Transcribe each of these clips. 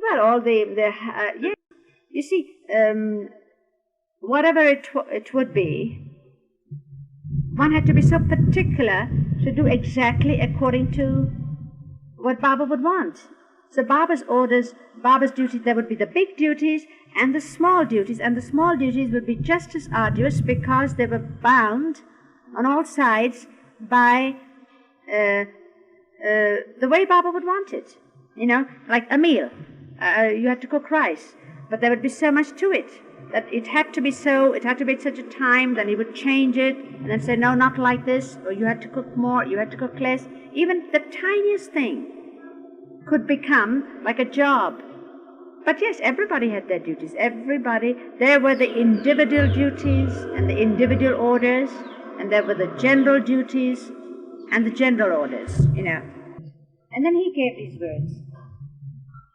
Well, all yes. You see, whatever it would be, one had to be so particular to do exactly according to what Baba would want. So Baba's orders, Baba's duties, there would be the big duties and the small duties, and the small duties would be just as arduous because they were bound on all sides by the way Baba would want it. You know, like a meal. You had to cook rice, but there would be so much to it that it had to be at such a time, then he would change it, and then say, no, not like this, or you had to cook more, you had to cook less. Even the tiniest thing could become like a job. But yes, everybody had their duties. There were the individual duties and the individual orders, and there were the general duties and the general orders, you know. And then he gave these words.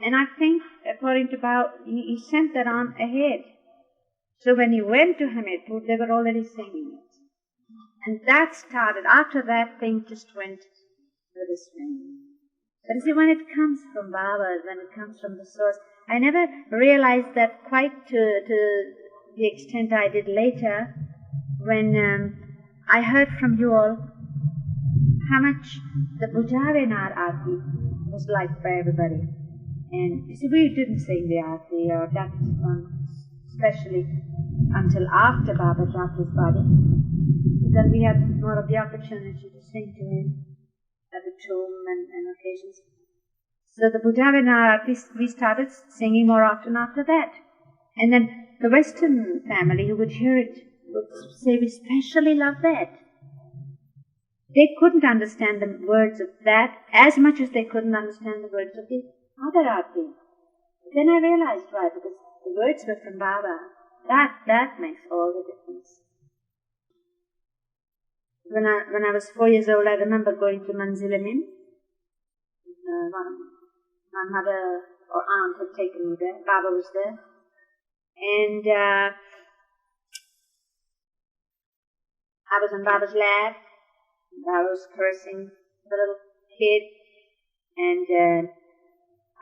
And I think, according to Bao, he sent that on ahead. So when he went to Hamirpur, they were already singing it. And that started, after that thing just went with a swing. But you see, when it comes from Baba, when it comes from the source, I never realized that quite to the extent I did later, when I heard from you all how much the Bujavenar Aarti was liked by everybody. And you see, we didn't sing the Aarti, or that one especially, until after Baba dropped his body. Then we had more of the opportunity to sing to him at the tomb and occasions. So the Bujavenar Aarti, we started singing more often after that. And then the Western family who would hear it would say, we especially love that. They couldn't understand the words of that as much as they couldn't understand the words of the other Aarti. Then I realized why, because the words were from Baba. That makes all the difference. When I was 4 years old, I remember going to Mandali Hall. My mother or aunt had taken me there. Baba was there. And I was on Baba's lap. I was caressing the little kid. And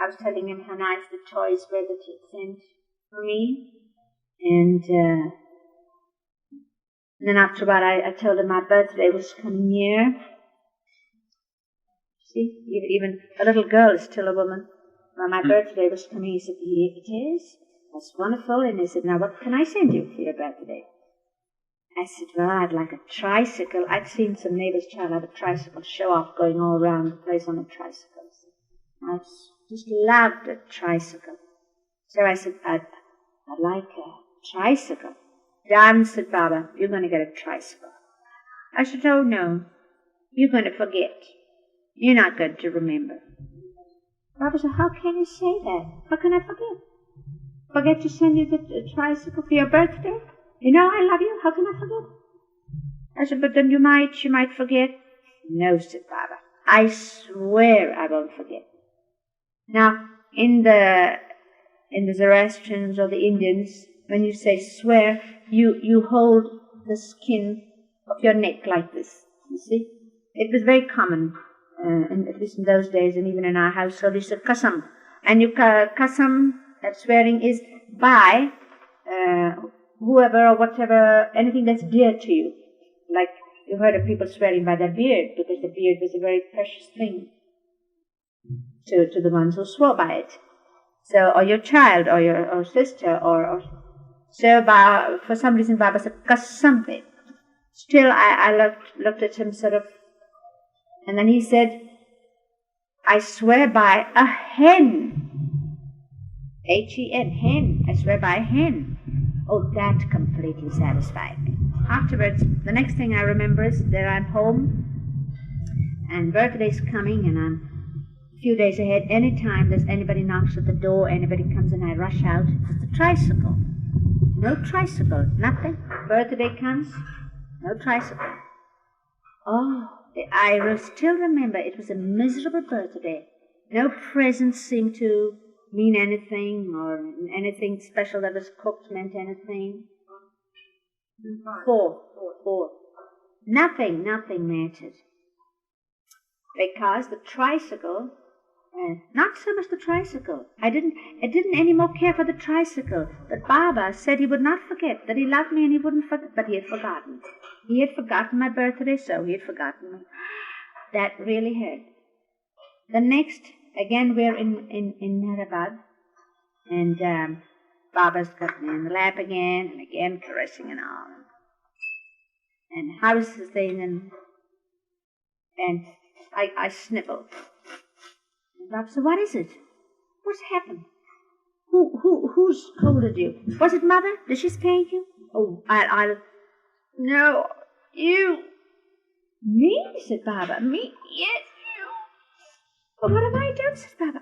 I was telling him how nice the toys were that he'd sent for me. And then after a while, I told him my birthday was coming near. See, even a little girl is still a woman. Well, my birthday was coming. He said, it is? That's wonderful. And he said, now what can I send you for your birthday? I said, well, I'd like a tricycle. I'd seen some neighbor's child have a tricycle show off going all around the place on a tricycle. I just loved a tricycle. So I said, I'd like a tricycle. Done, said Baba, you're going to get a tricycle. I said, oh no, you're going to forget. You're not going to remember. Baba said, how can you say that? How can I forget? Forget to send you the tricycle for your birthday? You know I love you, how can I forget? I said, but then you might forget. No, said Baba, I swear I won't forget. Now, in the Zoroastrians or the Indians, when you say swear, you hold the skin of your neck like this, you see. It was very common, at least in those days, and even in our household, you said kasam. And kasam, that swearing, is by whoever or whatever, anything that's dear to you. Like, you've heard of people swearing by their beard, because the beard was a very precious thing to the ones who swore by it. So, or your child, or your sister, or so. For some reason, Baba said kasam. Still, I looked at him sort of, and then he said, I swear by a hen. H-E-N, hen. I swear by a hen. Oh, that completely satisfied me. Afterwards, the next thing I remember is that I'm home, and birthday's coming, and I'm a few days ahead. Anytime there's anybody knocks at the door, anybody comes in, I rush out. It's a tricycle. No tricycle, nothing. Birthday comes, no tricycle. Oh, I still remember it was a miserable birthday. No presents seemed to mean anything, or anything special that was cooked meant anything. Four. Nothing mattered. Because the tricycle Not so much the tricycle. I didn't anymore care for the tricycle. But Baba said he would not forget, that he loved me and he wouldn't forget, but he had forgotten. He had forgotten my birthday, so he had forgotten me. That really hurt. The next, again, we're in Hyderabad, and Baba's got me in the lap again, and again caressing an arm. And how's the thing, and I sniffled. And Baba said, what is it? What's happened? Who's scolded you? Was it Mother? Did she spank you? Oh, I'll... No, you. Me? Said Baba. Me? Yes, you. Well, what have I done? Said Baba.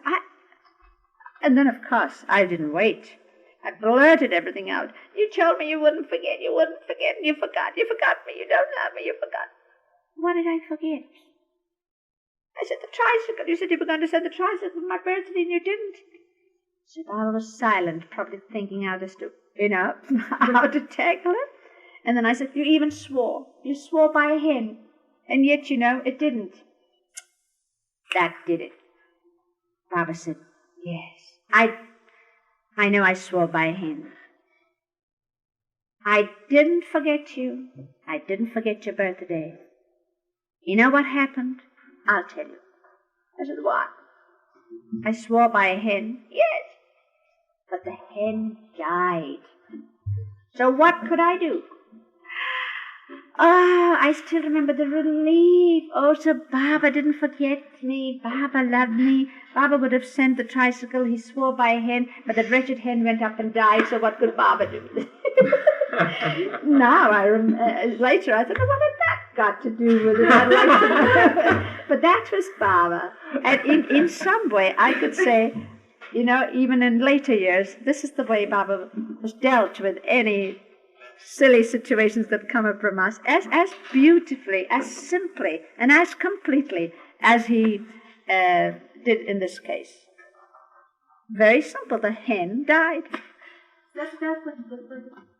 And then, of course, I didn't wait. I blurted everything out. You told me you wouldn't forget, and you forgot me, you don't love me, you forgot. What did I forget? I said the tricycle. You said you were going to send the tricycle for my birthday, and you didn't. So Baba was silent, probably thinking how this to, how to tackle it. And then I said, you even swore. You swore by a hen. And yet, it didn't. That did it. Baba said, yes. I know I swore by a hen. I didn't forget you. I didn't forget your birthday. You know what happened? I'll tell you. I said, what? I swore by a hen. Yes. But the hen died. So what could I do? Oh, I still remember the relief. Oh, so Baba didn't forget me. Baba loved me. Baba would have sent the tricycle. He swore by a hen, but that wretched hen went up and died, so what could Baba do? Now, later I thought, what had that got to do with it? I'd like to know. But that was Baba. And in some way, I could say, even in later years, this is the way Baba was dealt with any silly situations that come up from us, as beautifully, as simply, and as completely as he did in this case. Very simple. The hen died.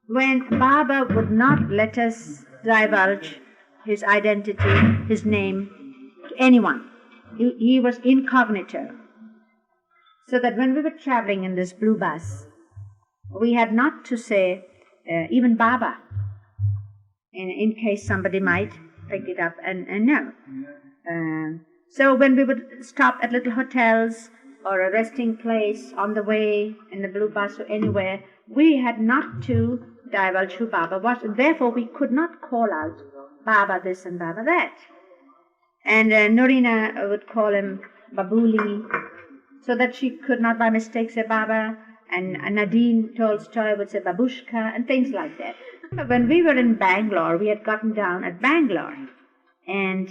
When Baba would not let us divulge his identity, his name, to anyone, he was incognito. So that when we were traveling in this blue bus, we had not to say, even Baba, in case somebody might pick it up, and no. So when we would stop at little hotels or a resting place on the way in the blue bus or anywhere, we had not to divulge who Baba was, and therefore we could not call out Baba this and Baba that. And Norina would call him Babuli, so that she could not by mistake say Baba, and Nadine Tolstoy would say Babushka, and things like that. When we were in Bangalore, we had gotten down at Bangalore, and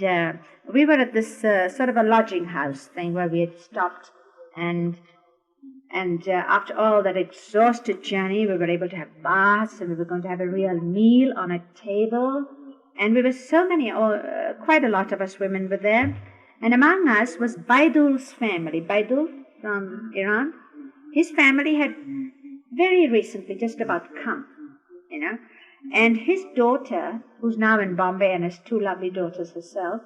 we were at this sort of a lodging house thing where we had stopped, and after all that exhausted journey, we were able to have baths, and we were going to have a real meal on a table, and we were so many, quite a lot of us women were there, and among us was Baidul's family. Baidul from Iran. His family had very recently just about come, and his daughter, who's now in Bombay and has two lovely daughters herself,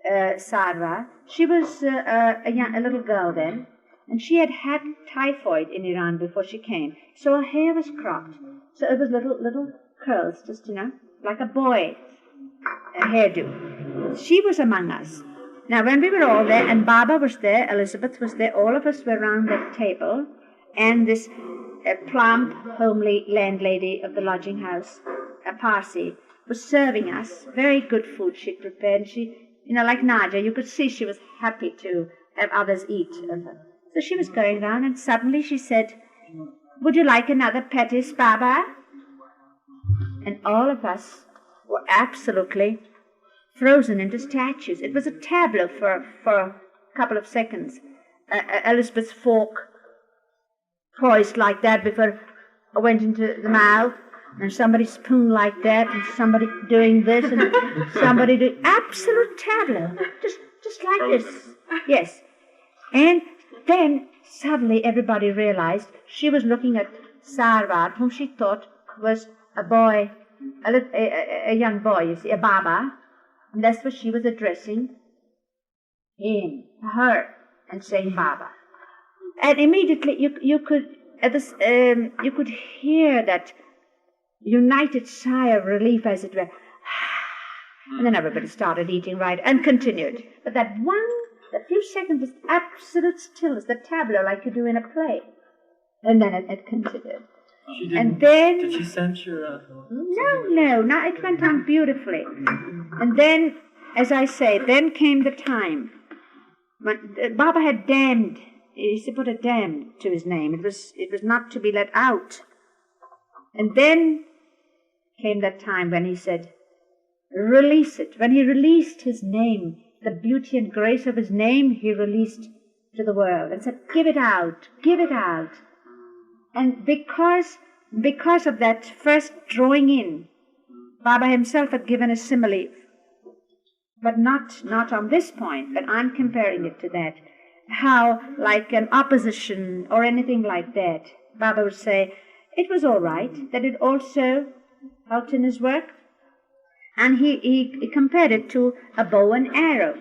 Sarva, she was a little girl then, and she had had typhoid in Iran before she came, so her hair was cropped, so it was little curls, just, like a boy hairdo. She was among us. Now, when we were all there, and Baba was there, Elizabeth was there, all of us were around that table, and this plump, homely landlady of the lodging house, a Parsi, was serving us very good food she'd prepared. And she, like Nadia, you could see she was happy to have others eat of her. So she was going round, and suddenly she said, would you like another pettice, Baba? And all of us were absolutely frozen into statues. It was a tableau for a couple of seconds. Elizabeth's fork poised like that before it went into the mouth, and somebody's spoon like that, and somebody doing this, and somebody doing absolute tableau, just like this. Yes. And then suddenly everybody realized she was looking at Sarvat, whom she thought was a boy, a young boy, you see, a Baba, and that's what she was addressing him, her. and saying Baba. And immediately you could hear that united sigh of relief, as it were. And then everybody started eating right and continued. But that few seconds was absolute stillness, the tableau like you do in a play. And then it continued. And then... Did she censure? No, it went on beautifully. And then, as I say, then came the time when Baba had damned. He used to put a damn to his name. It was not to be let out. And then came that time when he said, release it. When he released his name, the beauty and grace of his name, he released to the world and said, give it out, give it out. And because of that first drawing in, Baba himself had given a simile, but not on this point, but I'm comparing it to that. How, like an opposition or anything like that, Baba would say, it was all right, that it also helped in his work. And he compared it to a bow and arrow.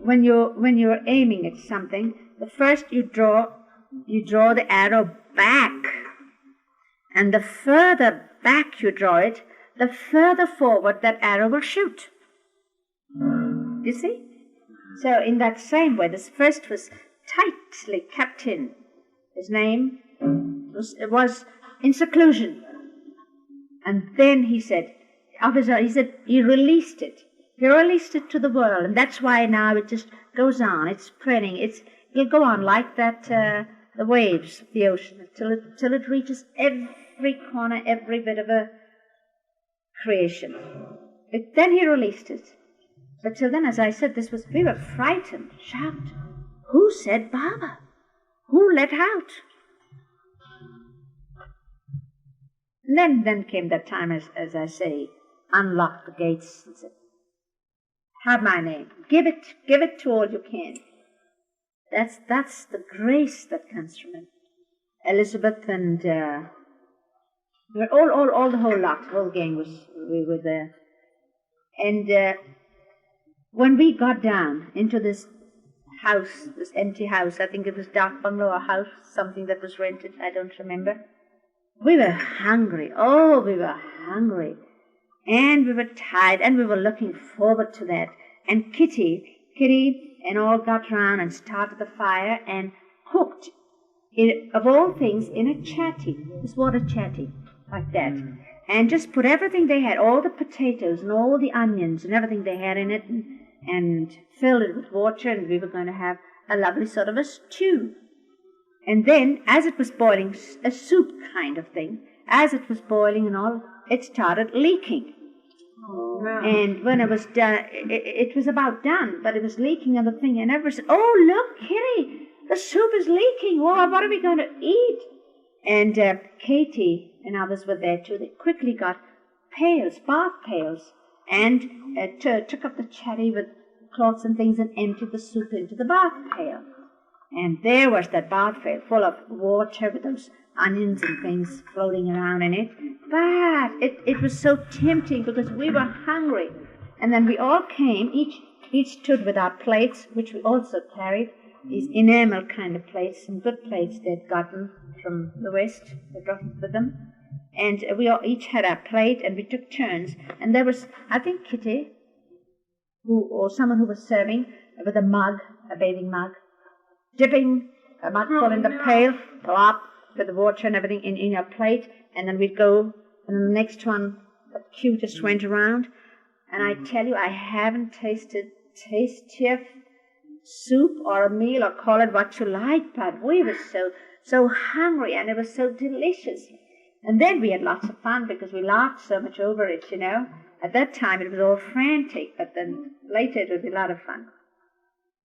When you're aiming at something, the first you draw the arrow back. And the further back you draw it, the further forward that arrow will shoot. You see? So in that same way, this first was tightly kept in. His name was in seclusion. And then he said, he released it. He released it to the world. And that's why now it just goes on. It's spreading. It'll go on like that, the waves of the ocean, till it reaches every corner, every bit of a creation. Then he released it. But till then, as I said, we were frightened, shocked. Who said Baba? Who let out? And then came that time, as I say, unlocked the gates and said, have my name. Give it to all you can. That's the grace that comes from it. Elizabeth and all the whole lot, the whole gang we were there. And when we got down into this house, this empty house, I think it was dark bungalow or house, something that was rented, I don't remember. We were hungry. Oh, we were hungry. And we were tired, and we were looking forward to that. And Kitty and all got round and started the fire and cooked, of all things, in a chatty, this water chatty, like that. And just put everything they had, all the potatoes and all the onions and everything they had in it, and filled it with water, and we were going to have a lovely sort of a stew. And then, as it was boiling, a soup kind of thing, as it was boiling and all, it started leaking. Oh, no. And when it was done, it was about done, but it was leaking on the thing, and everybody said, oh, look, Kitty, the soup is leaking. Oh, what are we going to eat? And Katie and others were there too. They quickly got pails, bath pails, and took up the chatty with cloths and things and emptied the soup into the bath pail. And there was that bath pail full of water with those onions and things floating around in it. But it was so tempting because we were hungry. And then we all came, each stood with our plates, which we also carried, these enamel kind of plates, some good plates they'd gotten from the West, they brought it with them. And we all each had our plate, and we took turns. And there was, I think, Kitty, or someone who was serving with a mug, a bathing mug, dipping a mugful in the pail, plop, with the water and everything in a plate, and then we'd go, and then the next one, the queue just went around. And I tell you, I haven't tasted tastier soup or a meal, or call it what you like, but we were so hungry, and it was so delicious. And then we had lots of fun because we laughed so much over it, you know. At that time it was all frantic, but then later it would be a lot of fun.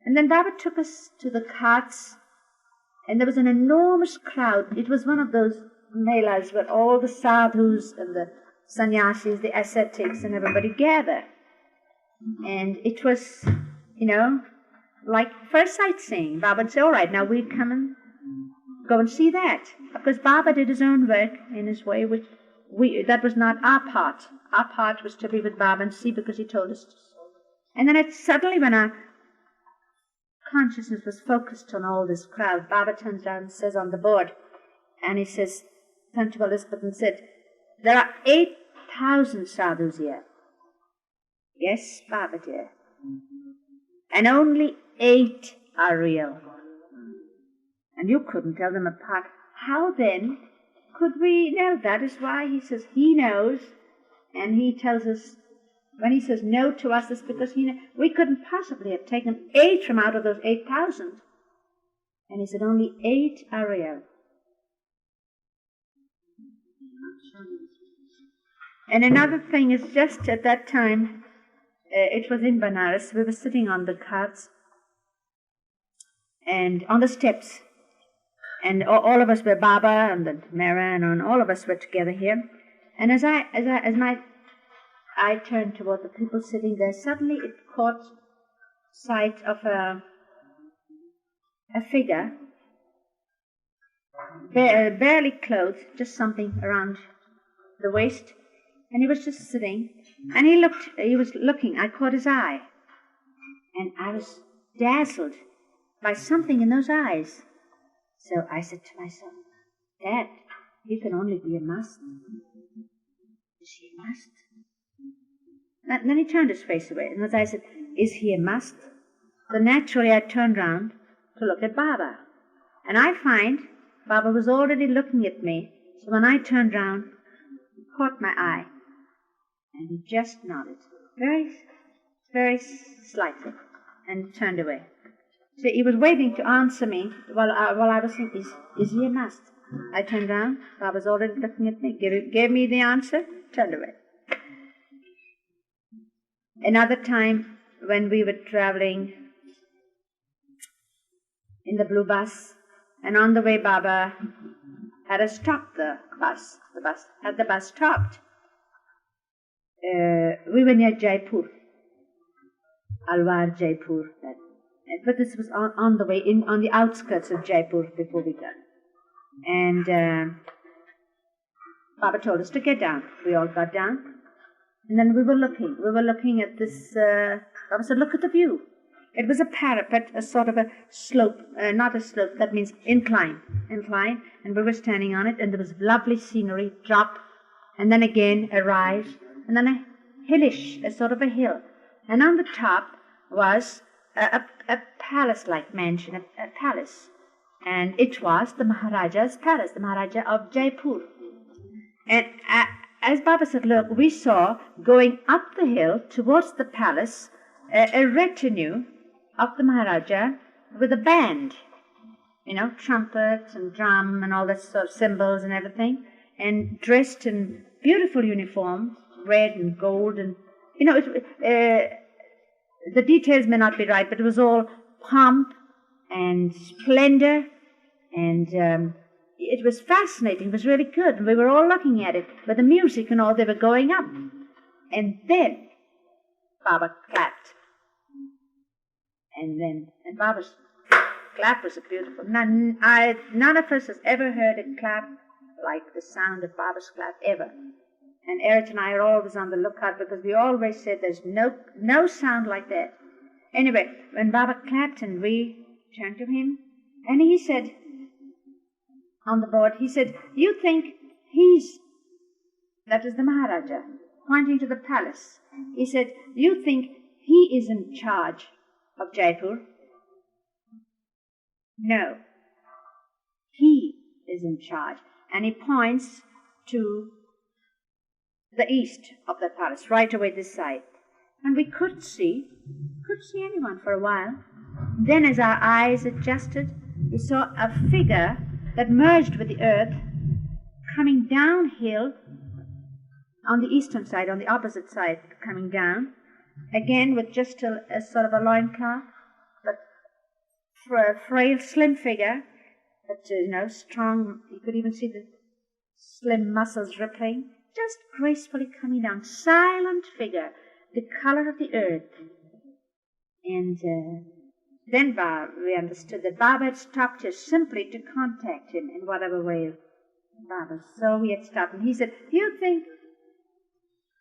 And then Baba took us to the carts, and there was an enormous crowd. It was one of those melas where all the sadhus and the sannyasis, the ascetics, and everybody gather. And it was, you know, like first sightseeing. Baba would say, all right, now we'll come and go and see that. Because Baba did his own work in his way, which that was not our part. Our part was to be with Baba and see because he told us to. And then suddenly when our consciousness was focused on all this crowd, Baba turns around and says on the board, and he says, turned to Elizabeth and said, there are 8,000 sadhus here. Yes, Baba dear. And only 8 are real. And you couldn't tell them apart. How then could we know? That is why he says he knows, and he tells us, when he says no to us, it's because he knows. We couldn't possibly have taken 8 from out of those 8,000. And he said only 8 are real. And another thing is, just at that time, it was in Banaras, we were sitting on the carts and on the steps, and all of us were Baba and the Mera, and all of us were together here. And as my eye turned toward the people sitting there, suddenly it caught sight of a figure, barely clothed, just something around the waist, and he was just sitting, and he was looking. I caught his eye, and I was dazzled by something in those eyes. So I said to myself, Dad, he can only be a master. Is he a master? And then he turned his face away, and as I said, is he a master? So naturally I turned round to look at Baba, and I find Baba was already looking at me. So when I turned round, he caught my eye, and he just nodded, very, very slightly, and turned away. So he was waiting to answer me while I was thinking, is he a master? I turned round, Baba's already looking at me, gave me the answer, turned away. Another time when we were traveling in the blue bus, and on the way Baba had us stop the bus. Had the bus stopped. We were near Jaipur, Alwar, Jaipur. But this was on the way, on the outskirts of Jaipur before we got. And Baba told us to get down. We all got down. And then we were looking at this, Baba said, look at the view. It was a parapet, a sort of a slope, not a slope, that means incline, and we were standing on it, and there was lovely scenery, drop, and then again a rise, and then a hillish, a sort of a hill. And on the top was a palace-like mansion, a palace. And it was the Maharaja's palace, the Maharaja of Jaipur. And as Baba said, look, we saw going up the hill towards the palace a retinue of the Maharaja with a band, trumpets and drum and all that sort of cymbals and everything, and dressed in beautiful uniforms, red and gold, and the details may not be right, but it was all pomp and splendor, and it was fascinating. It was really good, and we were all looking at it with the music and all. They were going up, and then Baba clapped, and Baba's clap was beautiful. None of us has ever heard a clap like the sound of Baba's clap ever. And Eric and I are always on the lookout, because we always said there's no sound like that. Anyway, when Baba clapped and we turned to him, and he said, on the board, he said, you think that is the Maharaja, pointing to the palace. He said, you think he is in charge of Jaipur? No, he is in charge. And he points to the east of the palace, right away this side. And we could see anyone for a while. Then as our eyes adjusted, we saw a figure that merged with the earth, coming downhill on the eastern side, on the opposite side, coming down, again with just a sort of a loincloth, but for a frail, slim figure, but strong. You could even see the slim muscles rippling, just gracefully coming down, silent figure, the color of the earth. And then we understood that Baba had stopped here simply to contact him in whatever way Baba. So we had stopped, and he said, you think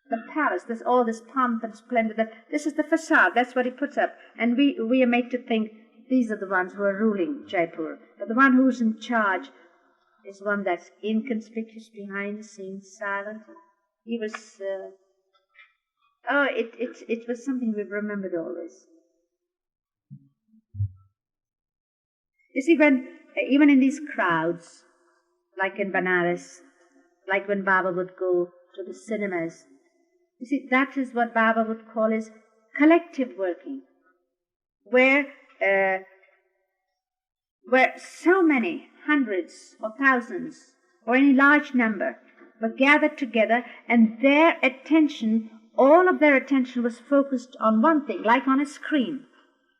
the palace, all this pomp and splendor, that this is the facade, that's what he puts up. And we are made to think these are the ones who are ruling Jaipur. But the one who's in charge is one that's inconspicuous, behind the scenes, silent. He was, it was something we've remembered always. You see, even in these crowds, like in Banaras, like when Baba would go to the cinemas, you see, that is what Baba would call his collective working, where so many hundreds or thousands or any large number were gathered together, and their attention, all of their attention was focused on one thing, like on a screen.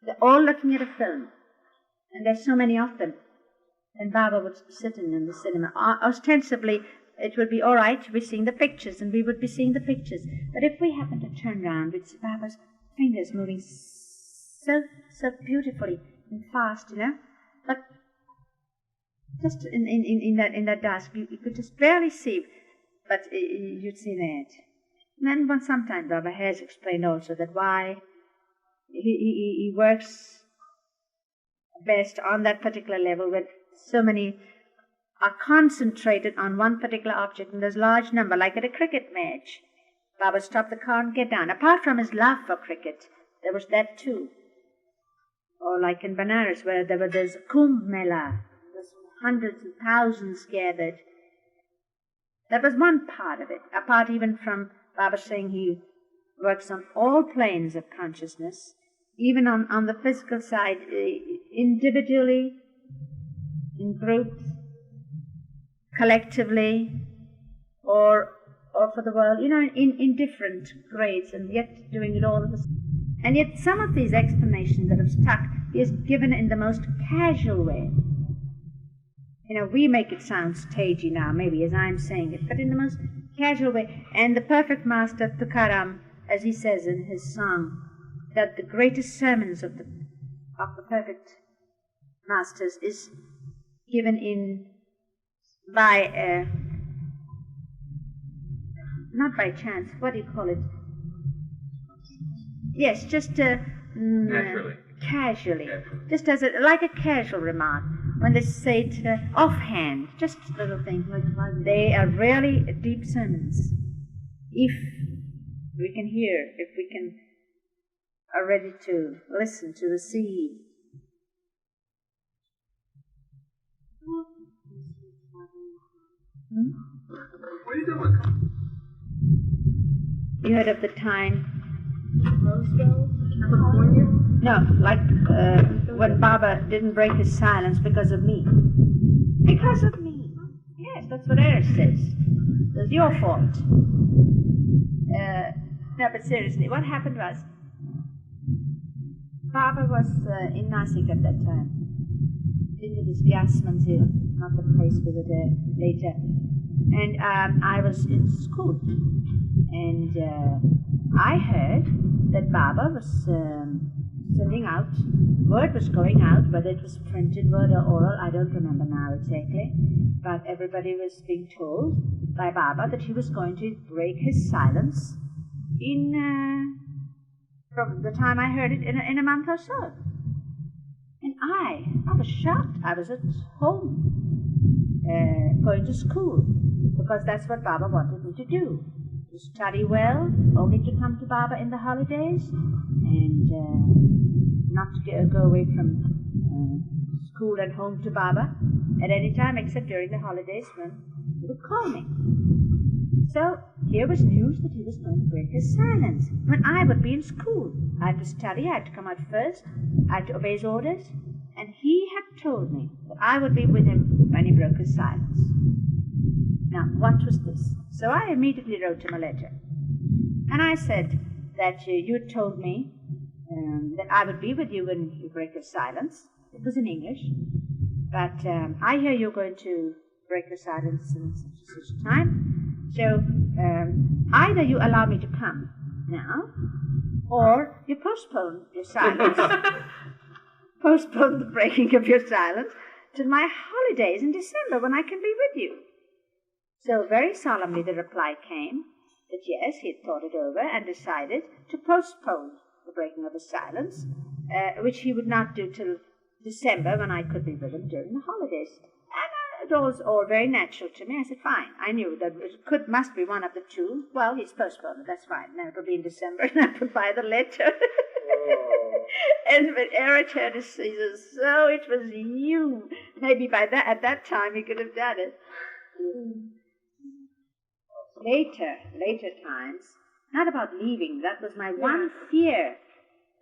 They're all looking at a film, and there's so many of them. And Baba would sit in the cinema. Ostensibly, it would be all right to be seeing the pictures, and we would be seeing the pictures. But if we happened to turn round, we'd see Baba's fingers moving so beautifully and fast, But just in that dusk, you could just barely see, but you'd see that. And then sometimes Baba has explained also that why he works best on that particular level when so many are concentrated on one particular object, and there's a large number, like at a cricket match. Baba stopped the car and get down. Apart from his love for cricket, there was that too. Or like in Banaras, where there's Kumbh Mela, there's hundreds and thousands gathered. That was one part of it, apart even from Baba saying he works on all planes of consciousness, even on the physical side, individually, in groups, collectively, or for the world, in different grades, and yet doing it all at the same. And yet some of these explanations that have stuck, he has given in the most casual way. We make it sound stagey now, maybe as I'm saying it, but in the most casual way. And the perfect master, Tukaram, as he says in his song, that the greatest sermons of the perfect masters is given by, not by chance, what do you call it? Yes, just naturally. Casually. Just as like a casual remark. When they say it offhand, just little things. They are really deep sermons. If we can hear, if we are ready to listen, to receive. What are you doing? You heard of the time? Roseville, California? No, like when Baba didn't break his silence because of me. Because of me. Yes, that's what Eris says. It was your fault. No, but seriously, what happened was, Baba was in Nasik at that time. In this Vyas Manzil, not the place we were there later. And I was in school. And I heard that Baba was sending out, word was going out, whether it was printed word or oral, I don't remember now exactly, but everybody was being told by Baba that he was going to break his silence from the time I heard it in a month or so. And I was shocked. I was at home, going to school, because that's what Baba wanted me to do. To study well, only to come to Baba in the holidays, and not to go away from school and home to Baba at any time except during the holidays when he would call me. So here was news that he was going to break his silence when I would be in school. I had to study, I had to come out first, I had to obey his orders, and he had told me that I would be with him when he broke his silence. Now, what was this? So I immediately wrote him a letter. And I said that you had told me that I would be with you when you break your silence. It was in English. But I hear you're going to break your silence in such a time. So either you allow me to come now, or you postpone your silence. Postpone the breaking of your silence to my holidays in December when I can be with you. So very solemnly the reply came that yes, he had thought it over and decided to postpone the breaking of his silence, which he would not do till December when I could be with him during the holidays. And it was all very natural to me. I said, fine. I knew that it must be one of the two. Well, he's postponed. That's fine. Now it'll be in December, and I could buy the letter. And when Eric heard it, he says, so it was you. Maybe at that time he could have done it. Later times, not about leaving. That was my one fear.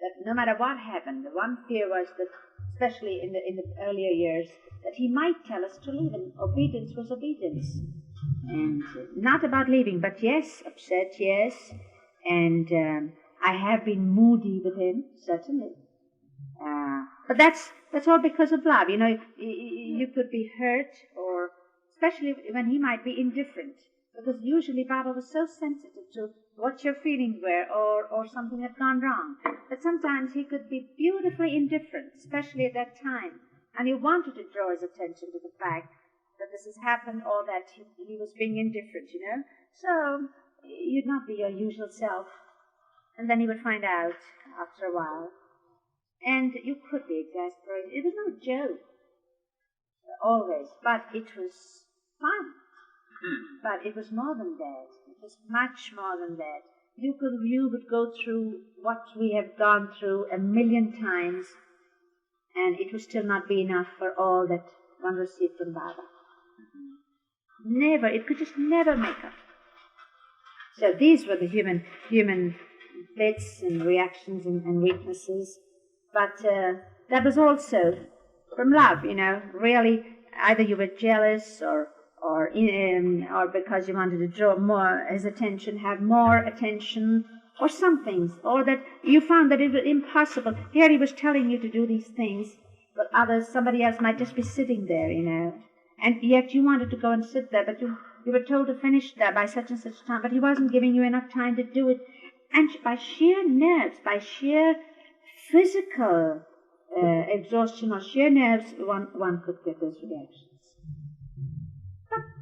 That no matter what happened, the one fear was that, especially in the earlier years, that he might tell us to leave, and obedience was obedience. And not about leaving, but yes, upset, yes. And I have been moody with him, certainly. But that's all because of love. You know, you could be hurt, or especially when he might be indifferent. Because usually Baba was so sensitive to what your feelings were, or something had gone wrong. But sometimes he could be beautifully indifferent, especially at that time. And you wanted to draw his attention to the fact that this has happened, or that he was being indifferent, you know. So you'd not be your usual self. And then he would find out after a while. And you could be exasperated. It was no joke, always. But it was fun. But it was more than that. It was much more than that. You would go through what we have gone through 1,000,000 times, and it would still not be enough for all that one received from Baba. Never. It could just never make up. So these were the human bits and reactions and weaknesses. But that was also from love, you know. Really, either you were jealous or because you wanted to draw more his attention, have more attention, or some things, or that you found that it was impossible. Here he was telling you to do these things, but somebody else might just be sitting there, you know, and yet you wanted to go and sit there, but you were told to finish that by such and such time, but he wasn't giving you enough time to do it, and by sheer nerves, by sheer physical exhaustion or sheer nerves, one could get those reactions.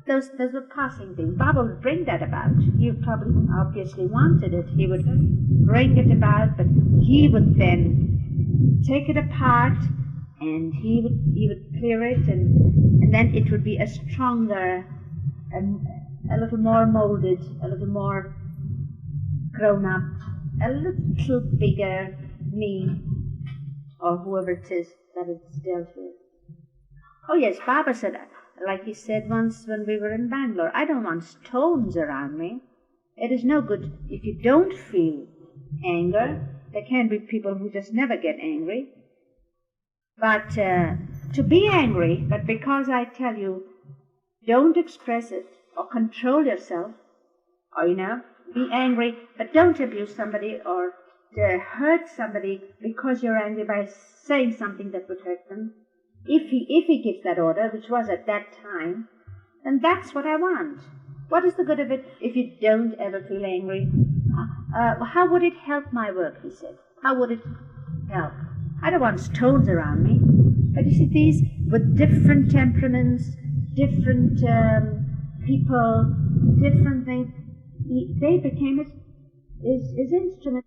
Those were passing things. Baba would bring that about. You probably obviously wanted it. He would bring it about, but he would then take it apart, and he would clear it, and then it would be a stronger, a little more molded, a little more grown up, a little bigger me, or whoever it is that it's dealt with. Oh yes, Baba said, like he said once when we were in Bangalore, I don't want stones around me. It is no good if you don't feel anger. There can be people who just never get angry. But to be angry, but because I tell you, don't express it or control yourself, or, you know, be angry, but don't abuse somebody or hurt somebody because you're angry by saying something that would hurt them. If he gives that order, which was at that time, then that's what I want. What is the good of it if you don't ever feel angry? How would it help my work, he said. How would it help? I don't want stones around me. But you see, these with different temperaments, different people, different things, they became his instrument.